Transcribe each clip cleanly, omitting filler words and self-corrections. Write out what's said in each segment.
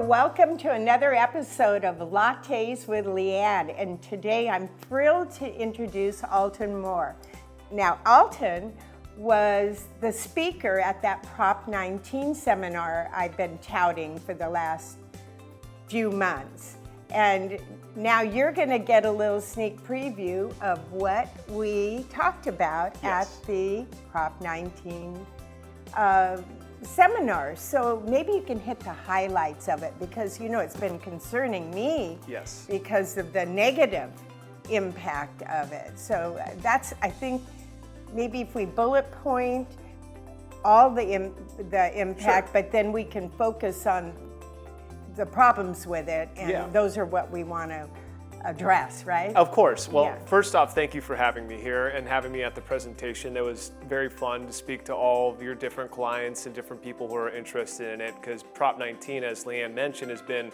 welcome to another episode of Lattes with Leanne, and today I'm thrilled to introduce Alton Moore. Now, Alton was the speaker at that Prop 19 seminar I've been touting for the last few months. And now you're going to get a little sneak preview of what we talked about at the Prop 19 seminar. So maybe you can hit the highlights of it, because you know it's been concerning me because of the negative impact of it. So that's, I think, maybe if we bullet point all the impact, but then we can focus on the problems with it, and those are what we want to address, right? Of course. Well, first off, thank you for having me here and having me at the presentation. It was very fun to speak to all of your different clients and different people who are interested in it, because Prop 19, as Leanne mentioned, has been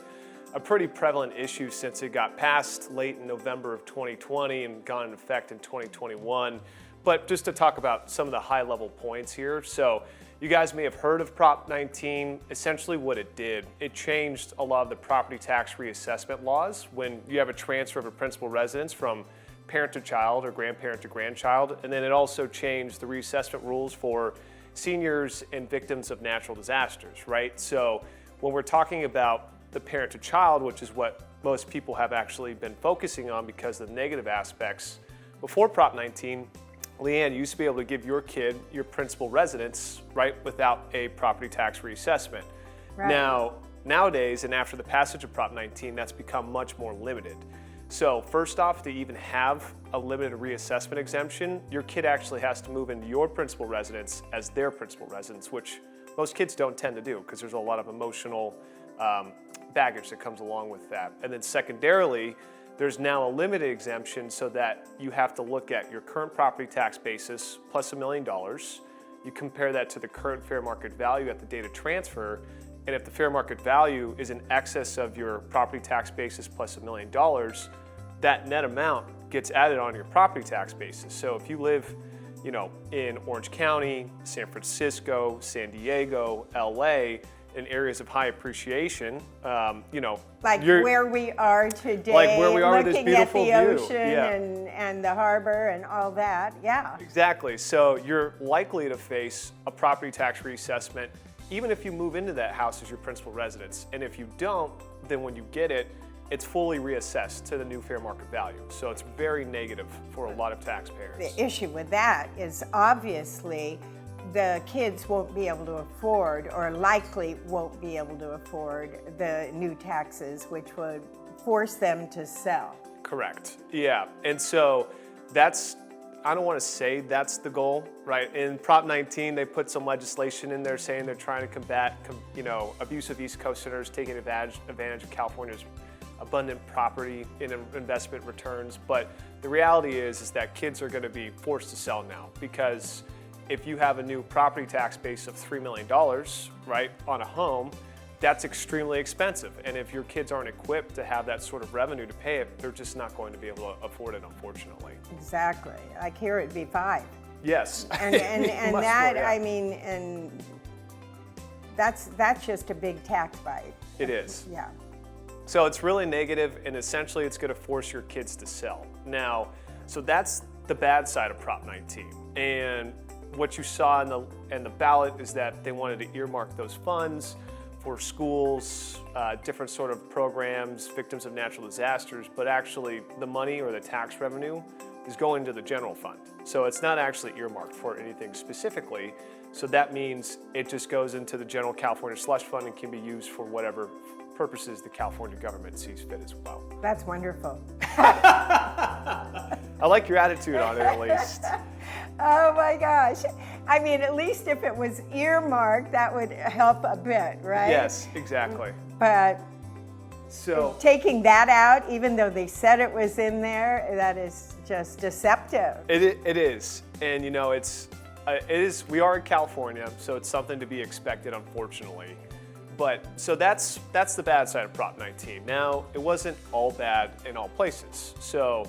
a pretty prevalent issue since it got passed late in November of 2020 and gone into effect in 2021. But just to talk about some of the high-level points here. So you guys may have heard of Prop 19. Essentially what it did, it changed a lot of the property tax reassessment laws when you have a transfer of a principal residence from parent to child or grandparent to grandchild. And then it also changed the reassessment rules for seniors and victims of natural disasters, right? So when we're talking about the parent to child, which is what most people have actually been focusing on because of the negative aspects, before Prop 19, Leanne, you used to be able to give your kid your principal residence, right, without a property tax reassessment. Right. Now, nowadays, and after the passage of Prop 19, that's become much more limited. So first off, to even have a limited reassessment exemption, your kid actually has to move into your principal residence as their principal residence, which most kids don't tend to do because there's a lot of emotional baggage that comes along with that. And then secondarily, there's now a limited exemption so that you have to look at your current property tax basis plus $1 million. You compare that to the current fair market value at the date of transfer, and if the fair market value is in excess of your property tax basis plus $1 million, that net amount gets added on your property tax basis. So if you live, in Orange County, San Francisco, San Diego, LA, in areas of high appreciation, like where we are today, like where we are with this looking beautiful at the view. ocean and the harbor and all that, Exactly. So you're likely to face a property tax reassessment, even if you move into that house as your principal residence. And if you don't, then when you get it, it's fully reassessed to the new fair market value. So it's very negative for a lot of taxpayers. The issue with that is obviously the kids won't be able to afford, or likely won't be able to afford, the new taxes, which would force them to sell. Correct. Yeah. And so that's, I don't want to say that's the goal, right? In Prop 19, they put some legislation in there saying they're trying to combat, abusive East Coasters taking advantage of California's abundant property in investment returns. But the reality is that kids are going to be forced to sell now, because if you have a new property tax base of $3 million, right, on a home, that's extremely expensive. And if your kids aren't equipped to have that sort of revenue to pay it, they're just not going to be able to afford it, unfortunately. Exactly. Like here it'd be 5. Yes. And that, I mean, and that's just a big tax bite. It is. Yeah. So it's really negative, and essentially it's going to force your kids to sell. Now, so that's the bad side of Prop 19. And what you saw in the ballot is that they wanted to earmark those funds for schools, different sort of programs, victims of natural disasters, but actually the money or the tax revenue is going to the general fund. So it's not actually earmarked for anything specifically. So that means it just goes into the general California slush fund and can be used for whatever purposes the California government sees fit as well. That's wonderful. I like your attitude on it, at least. Oh my gosh. I mean, at least if it was earmarked, that would help a bit, right? Yes, exactly. But so taking that out, even though they said it was in there, that is just deceptive. It is. And we are in California, so it's something to be expected, unfortunately. But so that's the bad side of Prop 19. Now, it wasn't all bad in all places. So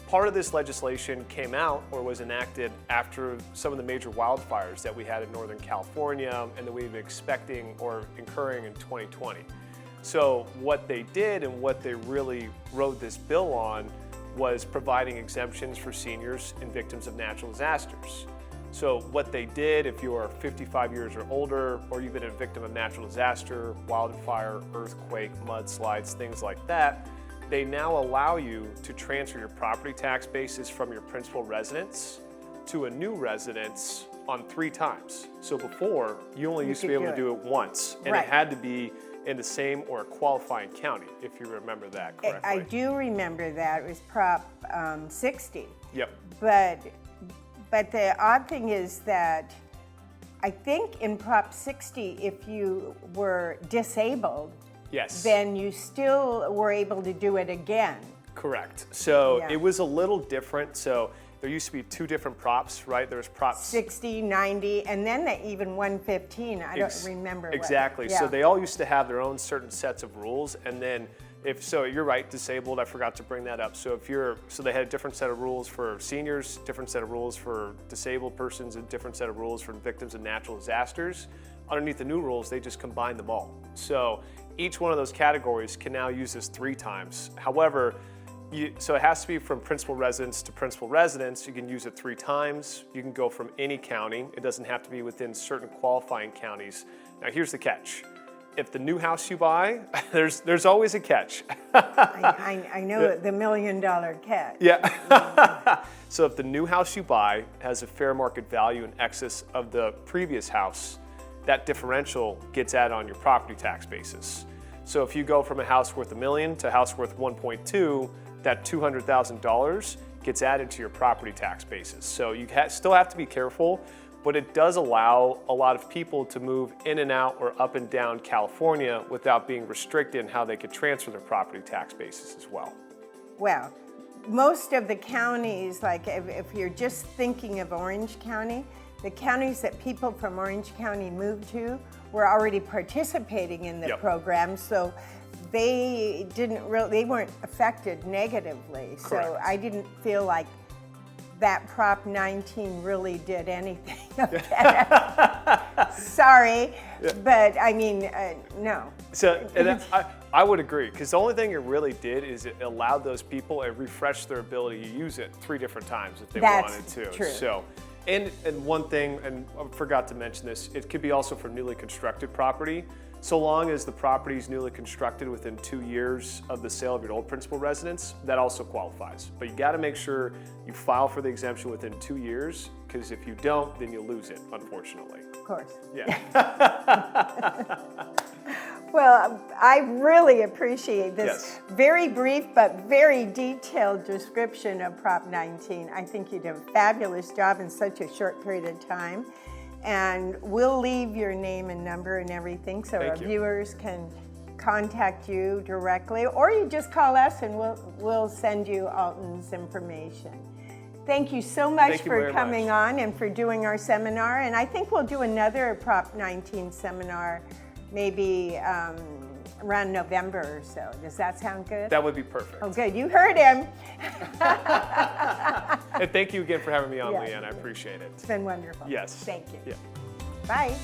part of this legislation came out or was enacted after some of the major wildfires that we had in Northern California and that we've been expecting or incurring in 2020. So what they did and what they really wrote this bill on was providing exemptions for seniors and victims of natural disasters. So what they did, if you are 55 years or older, or you've been a victim of natural disaster, wildfire, earthquake, mudslides, things like that, they now allow you to transfer your property tax basis from your principal residence to a new residence on 3 times. So before, you only used to be able to do it once, and it had to be in the same or a qualifying county, if you remember that correctly. I do remember that. It was Prop 60. Yep. But the odd thing is that I think in Prop 60, if you were disabled, yes, then you still were able to do it again. Correct. So it was a little different. So there used to be 2 different props, right? There was Prop 60, 90, and then even 115. I don't remember. Exactly. So they all used to have their own certain sets of rules, and then you're right, disabled, I forgot to bring that up. So they had a different set of rules for seniors, different set of rules for disabled persons, and different set of rules for victims of natural disasters. Underneath the new rules, they just combined them all. So each one of those categories can now use this 3 times. However, so it has to be from principal residence to principal residence. You can use it 3 times. You can go from any county. It doesn't have to be within certain qualifying counties. Now here's the catch. If the new house you buy, there's always a catch. I know the $1 million catch. Yeah. So if the new house you buy has a fair market value in excess of the previous house, that differential gets added on your property tax basis. So if you go from a house worth $1 million to a house worth 1.2, that $200,000 gets added to your property tax basis. So you still have to be careful, but it does allow a lot of people to move in and out or up and down California without being restricted in how they could transfer their property tax basis as well. Well, most of the counties, like if you're just thinking of Orange County, the counties that people from Orange County moved to were already participating in the program, so they weren't affected negatively. Correct. So I didn't feel like that Prop 19 really did anything. Sorry, but I mean, no. So and I would agree, because the only thing it really did is it allowed those people, it refreshed their ability to use it 3 different times if they wanted to. True. So, and one thing, and I forgot to mention this, it could be also for newly constructed property. So long as the property is newly constructed within 2 years of the sale of your old principal residence, that also qualifies. But you got to make sure you file for the exemption within 2 years, because if you don't, then you lose it, unfortunately. Of course. Yeah. Well, I really appreciate this very brief but very detailed description of Prop 19. I think you did a fabulous job in such a short period of time. And we'll leave your name and number and everything so our viewers can contact you directly, or you just call us and we'll send you Alton's information. Thank you so much for coming on and for doing our seminar. And I think we'll do another Prop 19 seminar maybe around November or so. Does that sound good? That would be perfect. Oh, good. You heard him. And thank you again for having me on, Leanne. I appreciate it. It's been wonderful. Yes. Thank you. Yeah. Bye.